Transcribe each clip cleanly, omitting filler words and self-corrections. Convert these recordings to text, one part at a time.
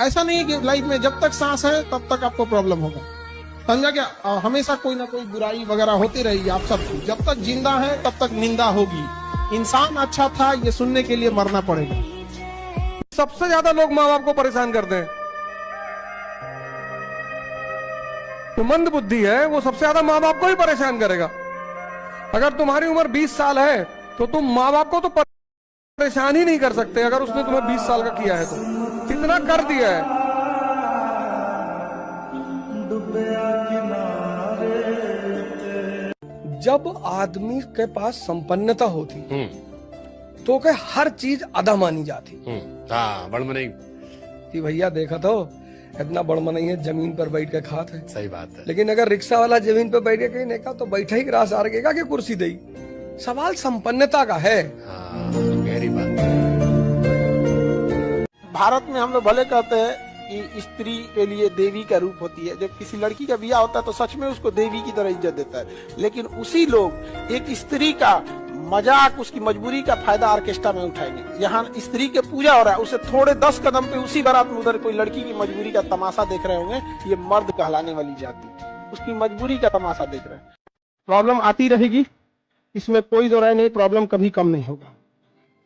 ऐसा नहीं है कि लाइफ में जब तक सांस है तब तक आपको प्रॉब्लम होगा, समझा क्या? हमेशा कोई ना कोई बुराई वगैरह होती रहेगी आप सबकी, जब तक जिंदा है तब तक निंदा होगी। इंसान अच्छा था ये सुनने के लिए मरना पड़ेगा। सबसे ज्यादा लोग माँ बाप को परेशान करते हैं। तो मंद बुद्धि है वो सबसे ज्यादा माँ बाप को ही परेशान करेगा। अगर तुम्हारी उम्र 20 साल है तो तुम माँ बाप को तो परेशान ही नहीं कर सकते, अगर उसने तुम्हें 20 साल का किया है तो इतना कर दिया है। जब आदमी के पास संपन्नता होती तो के हर चीज अदा मानी जाती। बड़मनई कि भैया देखा तो इतना बड़मनई है, जमीन पर बैठ के खाते है। सही बात है। लेकिन अगर रिक्शा वाला जमीन पर बैठ के कहीं देखा तो बैठा ही ग्रास आरगेगा कि कुर्सी दई। सवाल संपन्नता का है। गहरी बात। भारत में हम लोग भले कहते हैं कि स्त्री के लिए देवी का रूप होती है, जब किसी लड़की का ब्याह होता है तो सच में उसको देवी की तरह इज्जत देता है, लेकिन उसी लोग एक स्त्री का मजाक, उसकी मजबूरी का फायदा ऑर्केस्ट्रा में उठाएंगे। यहाँ स्त्री के पूजा हो रहा है, उसे थोड़े 10 कदम पे उसी बारात में उधर कोई लड़की की मजबूरी का तमाशा देख रहे होंगे। ये मर्द कहलाने वाली जाति उसकी मजबूरी का तमाशा देख रहे हैं। प्रॉब्लम आती रहेगी, इसमें कोई दो राय नहीं, प्रॉब्लम कभी कम नहीं होगा,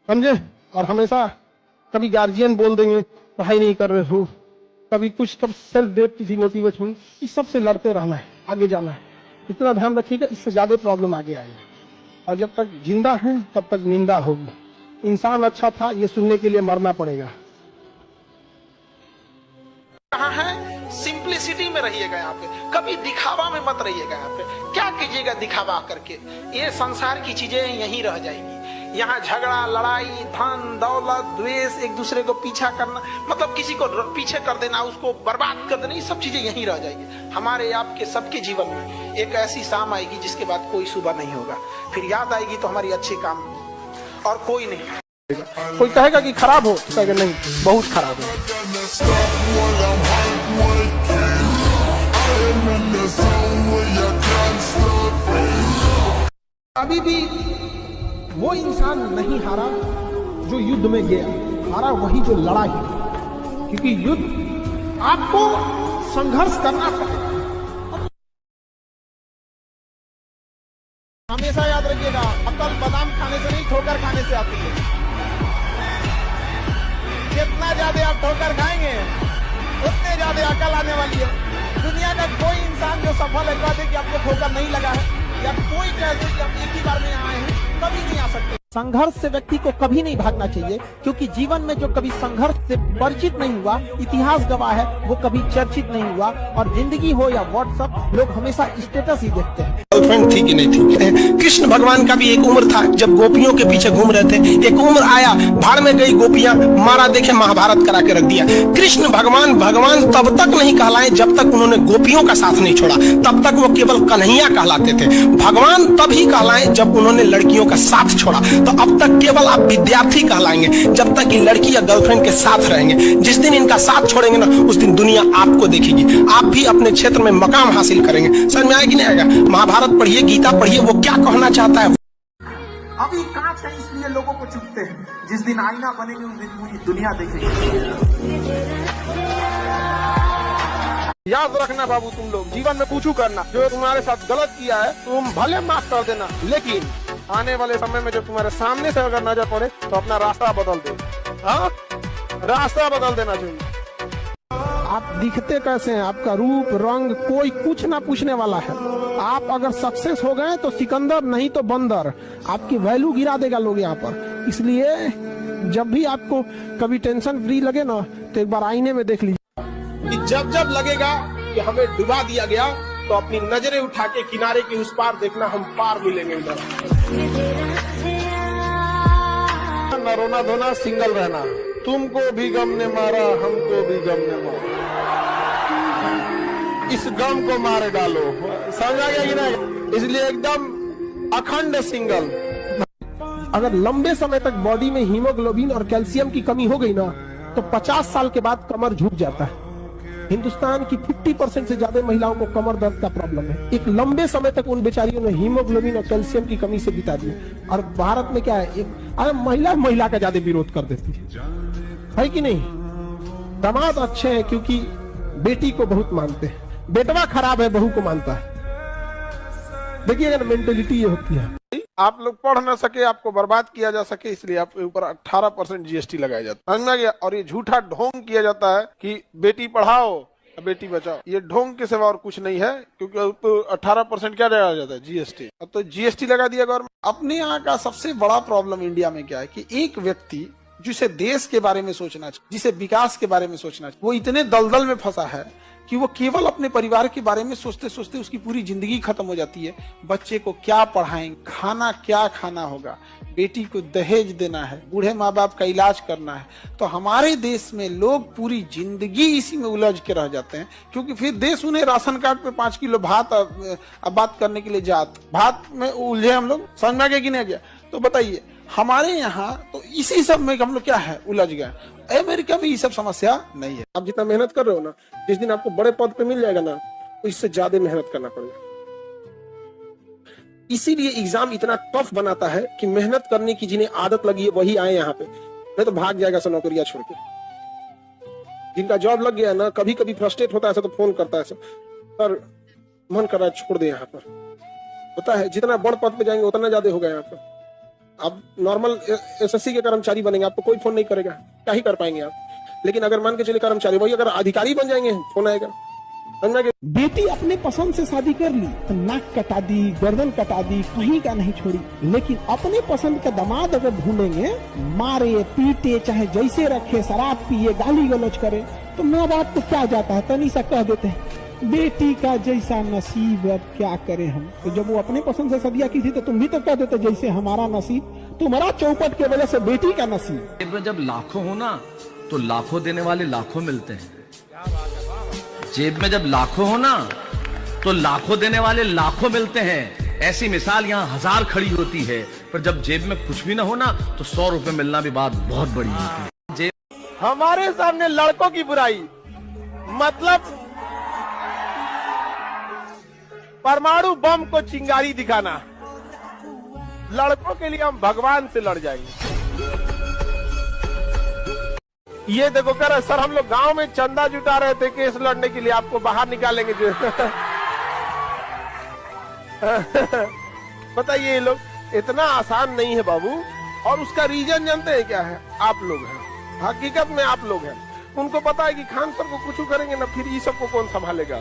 समझे? और हमेशा कभी गार्जियन बोल देंगे पढ़ाई नहीं कर रहे हो, कभी कुछ, कब सेल्फ डिमोटिवेशन, इस सब से लड़ते रहना है, आगे जाना है। इतना ध्यान रखिएगा, इससे ज्यादा प्रॉब्लम आगे आएगी। और जब तक जिंदा है तब तक निंदा होगी। इंसान अच्छा था ये सुनने के लिए मरना पड़ेगा। कहाँ है? सिंप्लिसिटी में रहिएगा यहाँ पे, कभी दिखावा में मत रहिएगा। यहाँ पे क्या कीजिएगा दिखावा करके? ये संसार की चीजें यहीं रह जाएंगी। यहाँ झगड़ा, लड़ाई, धन दौलत, द्वेष, एक दूसरे को पीछा करना, मतलब किसी को पीछे कर देना, उसको बर्बाद कर देना, ये सब चीजें यहीं रह जाएगी। हमारे आपके सबके जीवन में एक ऐसी शाम आएगी जिसके बाद कोई सुबह नहीं होगा। फिर याद आएगी तो हमारी अच्छे काम और कोई नहीं। कोई कहेगा कि खराब हो तो कहेगा नहीं, बहुत खराब है। अभी भी वो इंसान नहीं हारा जो युद्ध में गया, हारा वही जो लड़ा ही, क्योंकि युद्ध आपको संघर्ष करना पड़ेगा। हमेशा याद रखिएगा, अकल बादाम खाने से नहीं, ठोकर खाने से आती है। जितना ज्यादा आप ठोकर खाएंगे उतने ज्यादा अकल आने वाली है। दुनिया का कोई इंसान जो सफल है कह दे कि आपको ठोकर नहीं लगा है, या कोई कह दे कि आप एक ही बार में आए हैं, कभी नहीं आ सकते। संघर्ष से व्यक्ति को कभी नहीं भागना चाहिए, क्योंकि जीवन में जो कभी संघर्ष से परिचित नहीं हुआ, इतिहास गवाह है, वो कभी चर्चित नहीं हुआ। और जिंदगी हो या व्हाट्सएप, लोग हमेशा स्टेटस ही देखते हैं। गर्लफ्रेंड थी कि नहीं थी? कृष्ण भगवान का भी एक उम्र था जब गोपियों के पीछे घूम रहे थे। एक उम्र आया, भाड़ में गई गोपियां, मारा देखे महाभारत करा के रख दिया। कृष्ण भगवान तब तक नहीं कहलाए जब तक उन्होंने गोपियों का साथ नहीं छोड़ा, तब तक वो केवल कन्हैया कहलाते थे। भगवान तभी कहलाए जब उन्होंने लड़कियों का साथ छोड़ा। तो अब तक केवल आप विद्यार्थी कहलाएंगे जब तक कि लड़की या गर्लफ्रेंड के साथ रहेंगे। जिस दिन इनका साथ छोड़ेंगे ना, उस दिन दुनिया आपको देखेगी, आप भी अपने क्षेत्र में मकाम हासिल करेंगे। समझ में आएगी नहीं आएगा? महाभारत पढ़िए, गीता पढ़िए, वो क्या कहना चाहता है। अभी कांच है इसलिए लोगों को चुभते हैं, जिस दिन आईना बनेंगे उस दिन पूरी दुनिया देखेगी। याद रखना बाबू, तुम लोग जीवन में पूछू करना, जो तुम्हारे साथ गलत किया है तुम भले माफ कर देना, लेकिन आने वाले समय में जब तुम्हारे सामने से अगर नजर पड़े तो अपना रास्ता बदल दो। हाँ, रास्ता बदल देना चाहिए। आप दिखते कैसे हैं, आपका रूप रंग कोई कुछ ना पूछने वाला है। आप अगर सक्सेस हो गए तो सिकंदर, नहीं तो बंदर। आपकी वैल्यू गिरा देगा लोग यहाँ पर। इसलिए जब भी आपको कभी टेंशन फ्री लगे ना, तो एक बार आईने में देख लीजिए कि जब जब लगेगा कि हमें डुबा दिया गया, तो अपनी नजरें उठा के किनारे के उस पार देखना, हम पार मिलेंगे उधर। न रोना धोना, सिंगल रहना। तुमको भी गम ने मारा, हमको भी गम ने मारा, इस गम को मार डालो। समझा गया कि नहीं? इसलिए एकदम अखंड सिंगल। अगर लंबे समय तक बॉडी में हीमोग्लोबिन और कैल्शियम की कमी हो गई ना, तो 50 साल के बाद कमर झुक जाता है। हिंदुस्तान की 50% से ज्यादा महिलाओं को कमर दर्द का प्रॉब्लम है। एक लंबे समय तक उन बेचारियों ने हीमोग्लोबिन और कैल्शियम की कमी से बिता दी। और भारत में क्या है, एक महिला का ज्यादा विरोध कर देती है कि नहीं? दामाद अच्छे हैं क्योंकि बेटी को बहुत मानते हैं, बेटवा खराब है बहू को मानता है। देखिए अगर मेंटेलिटी ये होती है, आप लोग पढ़ ना सके, आपको बर्बाद किया जा सके, इसलिए आपके ऊपर 18% जीएसटी लगाया जाता है, समझ में गया। और ये झूठा ढोंग किया जाता है कि बेटी पढ़ाओ बेटी बचाओ, ये ढोंग के सिवा और कुछ नहीं है, क्योंकि 18% क्या लगाया जाता है? जीएसटी। अब तो जीएसटी लगा दिया गवर्नमेंट। अपने यहाँ का सबसे बड़ा प्रॉब्लम इंडिया में क्या है कि एक व्यक्ति जिसे देश के बारे में सोचना चाहिए, जिसे विकास के बारे में सोचना चाहिए, वो इतने दलदल में फंसा है कि वो केवल अपने परिवार के बारे में सोचते सोचते उसकी पूरी जिंदगी खत्म हो जाती है। बच्चे को क्या पढ़ाएं, खाना क्या खाना होगा, बेटी को दहेज देना है, बूढ़े माँ बाप का इलाज करना है। तो हमारे देश में लोग पूरी जिंदगी इसी में उलझ के रह जाते हैं, क्योंकि फिर देश उन्हें राशन कार्ड पे 5 किलो भात अब बात करने के लिए भात में उलझे हम लोग, समझ में गया कि नहीं गया? तो बताइए हमारे यहाँ तो इसी सब में हम लोग क्या है, उलझ गए। अमेरिका में ये सब समस्या नहीं है। आप जितना मेहनत कर रहे हो ना, जिस दिन आपको बड़े पद पे मिल जाएगा ना, तो इससे ज्यादा मेहनत करना पड़ेगा। इसीलिए एग्जाम इतना टफ बनाता है कि मेहनत करने की जिन्हें आदत लगी है वही आए यहाँ पे, नहीं तो भाग जाएगा सब नौकरियां छोड़ के। जिनका जॉब लग गया ना, कभी कभी फ्रस्ट्रेट होता है तो फोन करता है सर मन कर रहा है छोड़ दे यहाँ पर। होता है जितना बड़ पद पे जाएंगे उतना ज्यादा होगा यहाँ पर। आप नॉर्मल एसएससी के कर्मचारी बनेंगे, आपको कोई फोन नहीं करेगा, क्या ही कर पाएंगे आप। लेकिन अगर मान के चले कर्मचारी, वही अगर अधिकारी बन जाएंगे फोन आएगा। बेटी अपने पसंद से शादी कर ली तो नाक कटा दी, गर्दन कटा दी, कहीं का नहीं छोड़ी। लेकिन अपने पसंद का दामाद अगर ढूंढेंगे, मारे पीटे चाहे जैसे रखे, शराब पिए गाली गलौज करे, तो माँ बाप को क्या जाता है, तनी सा कह देते हैं बेटी का जैसा नसीब, अब क्या करें हम। तो जब वो अपने पसंद से शादियां की थी तो तुम भी तो कह देते जैसे हमारा नसीब, तुम्हारा चौपट के वजह से बेटी का नसीब। जब लाखों हो ना तो लाखों देने वाले लाखों मिलते हैं। जेब में जब लाखों हो ना तो लाखों देने वाले लाखों मिलते हैं। ऐसी मिसाल यहाँ 1000 खड़ी होती है, पर जब जेब में कुछ भी ना हो ना तो 100 रुपए मिलना भी बात बहुत बड़ी होती है। हमारे सामने लड़कों की बुराई, मतलब परमाणु बम को चिंगारी दिखाना। लड़कों के लिए हम भगवान से लड़ जाएंगे। ये देखो कर सर, हम लोग गांव में चंदा जुटा रहे थे केस लड़ने के लिए, आपको बाहर निकालेंगे जो बताइए ये लोग, इतना आसान नहीं है बाबू। और उसका रीजन जानते हैं क्या है? आप लोग हैं, हकीकत में आप लोग हैं। उनको पता है कि खान सर को कुछ करेंगे ना, फिर ये सबको कौन संभालेगा।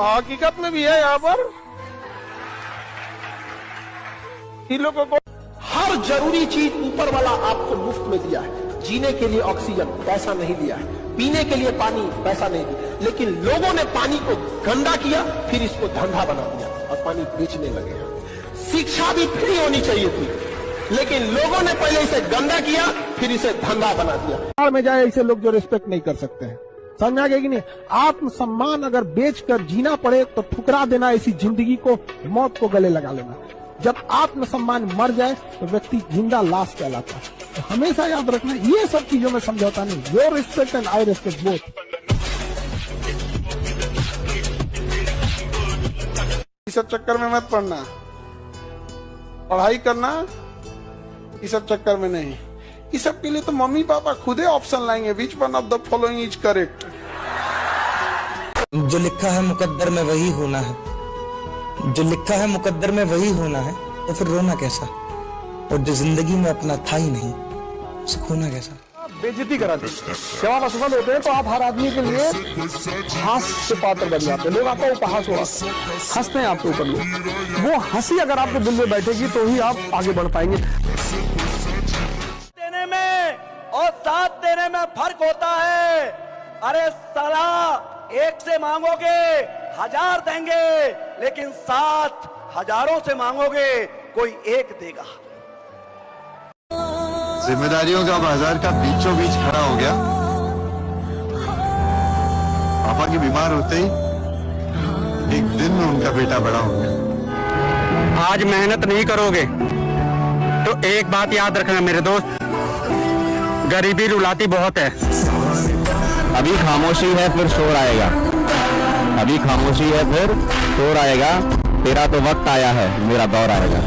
हकीकत में भी है यहाँ पर इन लोगों को हर जरूरी चीज ऊपर वाला आपको मुफ्त में दिया है। जीने के लिए ऑक्सीजन पैसा नहीं दिया है, पीने के लिए पानी पैसा नहीं दिया, लेकिन लोगों ने पानी को गंदा किया, फिर इसको धंधा बना दिया और पानी बेचने लगे। शिक्षा भी फ्री होनी चाहिए थी, लेकिन लोगों ने पहले इसे गंदा किया, फिर इसे धंधा बना दिया। में जाए ऐसे लोग जो रिस्पेक्ट नहीं कर सकते हैं, समझ आ गया कि नहीं? आत्मसम्मान अगर बेचकर जीना पड़े तो ठुकरा देना, ऐसी जिंदगी को, मौत को गले लगा लेना। जब आत्मसम्मान मर जाए तो व्यक्ति जिंदा लाश कहलाता है। तो हमेशा याद रखना, ये सब चीजों में समझौता नहीं। Your respect and I respect both. इस सब चक्कर में मत पड़ना, पढ़ाई करना इस सब चक्कर में नहीं। इस सब के लिए तो मम्मी पापा खुद ही ऑप्शन लाएंगे, which one of the following is correct. जो लिखा है मुकद्दर में वही होना है, जो लिखा है मुकद्दर में वही होना है, तो फिर रोना कैसा? और जो जिंदगी में अपना था ही नहीं, उसे खोना कैसा? बेइज्जती करा दे। जब आप असफल होते हैं तो आप हर आदमी के लिए हास के पात्र बन जाते हैं। लोग आपका उपहास हुआ, हंसते हैं आपके ऊपर लोग। वो हंसी अगर आपके दिल में बैठेगी तो ही आप आगे बढ़ पाएंगे। देने में और साथ देने में फर्क होता है। अरे साला, एक से मांगोगे 1000 देंगे, लेकिन 7 हजारों से मांगोगे कोई एक देगा। जिम्मेदारियों का बाजार का बीचों बीच खड़ा हो गया। पापा के बीमार होते ही एक दिन में उनका बेटा बड़ा हो गया। आज मेहनत नहीं करोगे तो एक बात याद रखना मेरे दोस्त, गरीबी रुलाती बहुत है। अभी खामोशी है फिर शोर आएगा, अभी खामोशी है फिर शोर आएगा। तेरा तो वक्त आया है, मेरा दौर आएगा।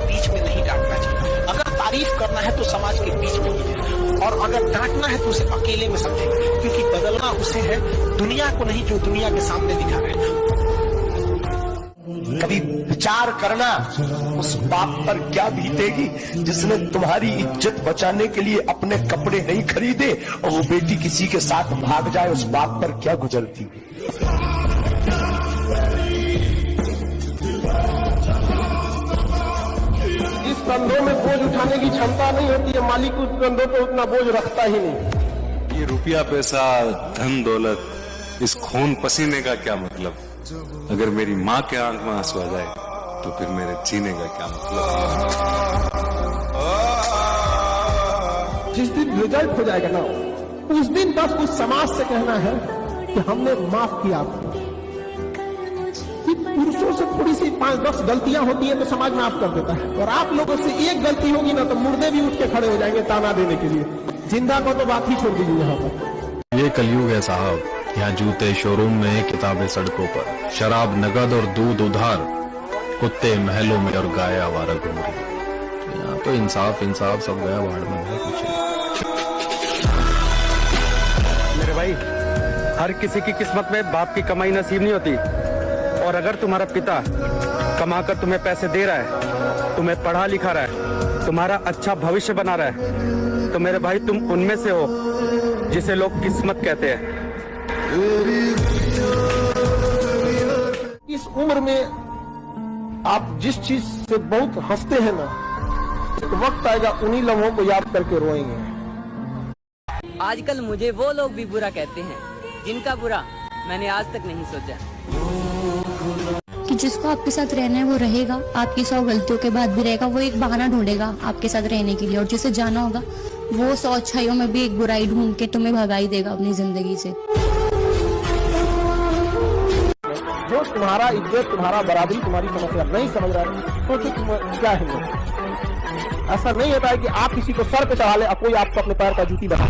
बीच में नहीं डांटना चाहिए। अगर तारीफ करना है तो समाज के बीच में, और अगर डांटना है तो उसे अकेले में समझेंगे, क्योंकि बदलना उसे है, दुनिया को नहीं जो दुनिया के सामने दिखा रहे हैं। कभी विचार करना उस बाप पर क्या बीतेगी जिसने तुम्हारी इज्जत बचाने के लिए अपने कपड़े नहीं खरीदे और वो बेटी किसी के साथ भाग जाए, उस बाप पर क्या गुजरती। इस कंधों में बोझ उठाने की क्षमता नहीं होती है, मालिक उस कंधों पर उतना बोझ रखता ही नहीं। ये रुपया पैसा धन दौलत, इस खून पसीने का क्या मतलब? अगर मेरी माँ के आंख में आंसू आ जाए तो फिर मेरे जीने का क्या मतलब? जिस दिन रिजल्ट हो जाएगा ना, उस दिन बस उस समाज से कहना है कि हमने माफ किया आपको। पुरुषों से थोड़ी सी 5-10 गलतियां होती है तो समाज माफ कर देता है, और आप लोगों से एक गलती होगी ना तो मुर्दे भी उठ के खड़े हो जाएंगे ताना देने के लिए। जिंदा को तो बात ही छोड़ दीजिए यहाँ पर। ये कलयुग है साहब, यहाँ जूते शोरूम में, किताबें सड़कों पर, शराब नगद और दूध उधार, कुत्ते महलों में और गाय आवारा घूम रही। यहाँ तो इंसाफ सब गया वार्ड में है कुछ। मेरे भाई, हर किसी की किस्मत में बाप की कमाई नसीब नहीं होती, और अगर तुम्हारा पिता कमाकर तुम्हें पैसे दे रहा है, तुम्हें पढ़ा लिखा रहा है, तुम्हारा अच्छा भविष्य बना रहा है, तो मेरे भाई तुम उनमें से हो जिसे लोग किस्मत कहते हैं। इस उम्र में आप जिस चीज से बहुत हंसते हैं ना, एक वक्त आएगा उन्हीं लम्हों को याद करके रोएंगे। आजकल मुझे वो लोग भी बुरा कहते हैं जिनका बुरा मैंने आज तक नहीं सोचा। कि जिसको आपके साथ रहना है वो रहेगा, आपकी 100 गलतियों के बाद भी रहेगा, वो एक बहाना ढूंढेगा आपके साथ रहने के लिए, और जिसे जाना होगा वो 100 अच्छाइयों में भी एक बुराई ढूंढ के तुम्हें भगा ही देगा अपनी जिंदगी से। जो तुम्हारा इज्जत, तुम्हारा बराबरी, तुम्हारी समस्या नहीं समझ रहा है तो तुम क्या है? ऐसा नहीं होता है कि आप किसी को सर पे चढ़ा ले और कोई आपको अपने पैर का जूती बना।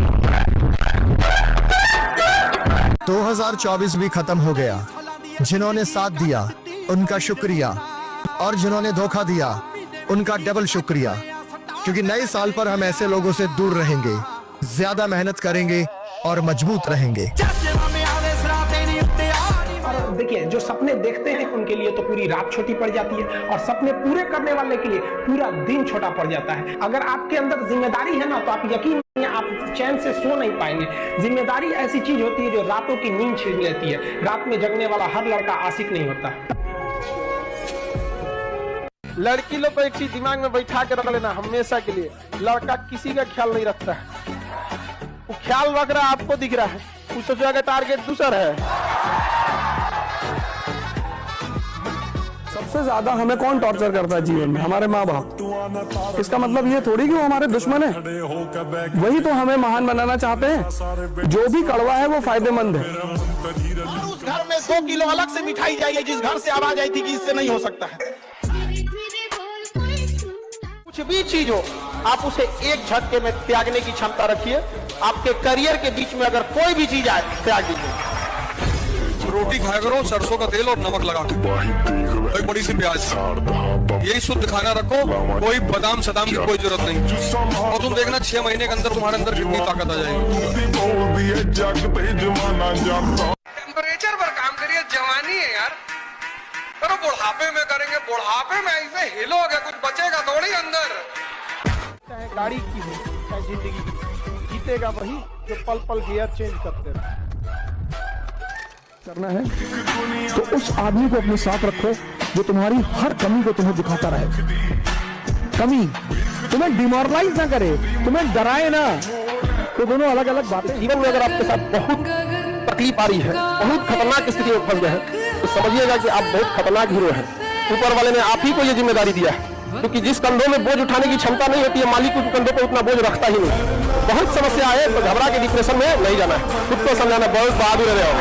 2024 भी खत्म हो गया। जिन्होंने साथ दिया उनका शुक्रिया, और जिन्होंने धोखा दिया उनका डबल शुक्रिया, क्योंकि नए साल पर हम ऐसे लोगों से दूर रहेंगे, ज्यादा मेहनत करेंगे और मजबूत रहेंगे। देखिए, जो सपने देखते हैं उनके लिए तो पूरी रात छोटी पड़ जाती है, और सपने पूरे करने वाले के लिए पूरा दिन छोटा पड़ जाता है। अगर आपके अंदर जिम्मेदारी है ना, तो आप यकीन नहीं, आप चैन से सो नहीं पाएंगे। जिम्मेदारी ऐसी चीज होती है जो रातों की नींद छीन लेती है। रात में जगने वाला हर लड़का आशिक नहीं होता। लड़की लोग को एक चीज दिमाग में बैठा के रख लेना हमेशा के लिए, लड़का किसी का ख्याल नहीं रखता है। वो ख्याल रख रहा है, आपको दिख रहा है, उससे जो टारगेट दूसरा है। सबसे ज्यादा हमें कौन टॉर्चर करता है जीवन में? हमारे माँ बाप। इसका मतलब ये थोड़ी कि वो हमारे दुश्मन है, वही तो हमें महान बनाना चाहते हैं। जो भी कड़वा है वो फायदेमंद है। और उस घर में 2 किलो अलग से मिठाई जाइए जिस घर से आवाज आई थी कि इससे नहीं हो सकता है। कुछ भी चीज हो, आप उसे एक झटके में त्यागने की क्षमता रखिए। आपके करियर के बीच में अगर कोई भी चीज आए, त्याग दीजिए। रोटी खाया करो सरसों का तेल और नमक लगा के, एक बड़ी सी प्याज, यही शुद्ध खाना रखो। कोई बादाम सदाम की कोई जरूरत नहीं, और तुम देखना 6 महीने के अंदर तुम्हारे अंदर कितनी ताकत आ जाएगी। टेम्परेचर पर काम करिए, जवानी है यार, करो। बुढ़ापे में करेंगे, बुढ़ापे में ऐसे हिलोगे कुछ बचेगा थोड़ी अंदर। चाहे गाड़ी की हो, चाहे जिंदगी की, जीतेगा वही जो पल पल गियर चेंज करते रहे। करना है तो उस आदमी को अपने साथ रखो जो तुम्हारी हर कमी को तुम्हें दिखाता रहे। कमी तुम्हें डिमोरलाइज ना करे, तुम्हें डराए ना। तो दोनों अलग अलग बातें। जीवन में अगर आपके साथ बहुत तकलीफ आ रही है, बहुत खतरनाक स्थिति में फंस गए हैं, तो समझिएगा कि आप बहुत खतरनाक हीरो हैं। ऊपर वाले ने आप ही को ये जिम्मेदारी दिया है, क्योंकि जिस कंधों में बोझ उठाने की क्षमता नहीं होती है, मालिक उस कंधों पर उतना बोझ रखता ही नहीं। बहुत समस्या आए तो घबरा के डिप्रेशन में नहीं जाना है, खुद को समझाना, बहुत बहादुर रहे हो।